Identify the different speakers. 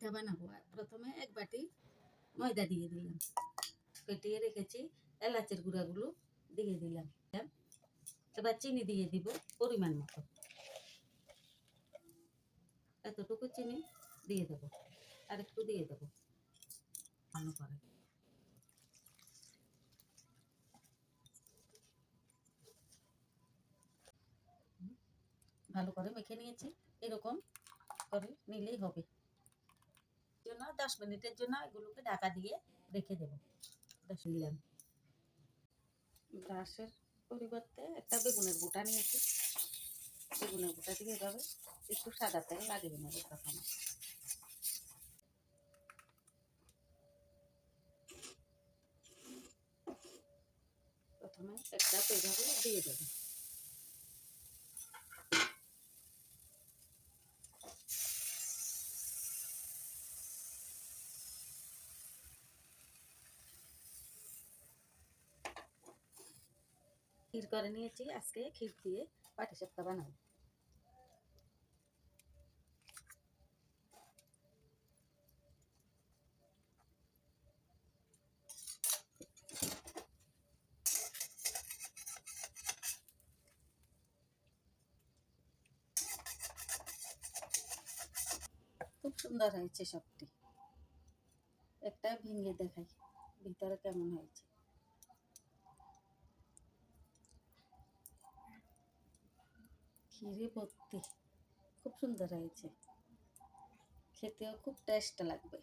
Speaker 1: পিঠা বানাবো। প্রথমে এক বাটি ময়দা দিয়ে দিলাম, ফেটিয়ে রেখেছি এলাচের গুঁড়াগুলো দিয়ে দিলাম। এবার চিনি দিয়ে দিব পরিমাণ মতো, এতটুকু চিনি দিয়ে দেবো, আর একটু দিয়ে দেবো ভালো করে। ভালো করে মেখে নিয়েছি, এরকম করে নিলেই হবে। জন্য 10 মিনিটের জন্য এগুলোকে ঢাকা দিয়ে রেখে দেবো। দিলাম ব্রাশের পরিবর্তে একটা বেগুনের বোটা নিয়েছি, বেগুনের বোটা দিয়ে এভাবে একটু সাদা তেল লাগিয়ে নেবো। প্রথমে একটা এইভাবে দিয়ে দেবো। ক্ষীর করে নিয়েছি, আজকে ক্ষীর দিয়ে পাটিসাপটা বানাবো। খুব সুন্দর হয়েছে সবটি। একটা ভেঙে দেখাই ভিতরে কেমন হয়েছে। ক্ষীরে ভর্তি, খুব সুন্দর হয়েছে, খেতেও খুব টেস্ট লাগবে।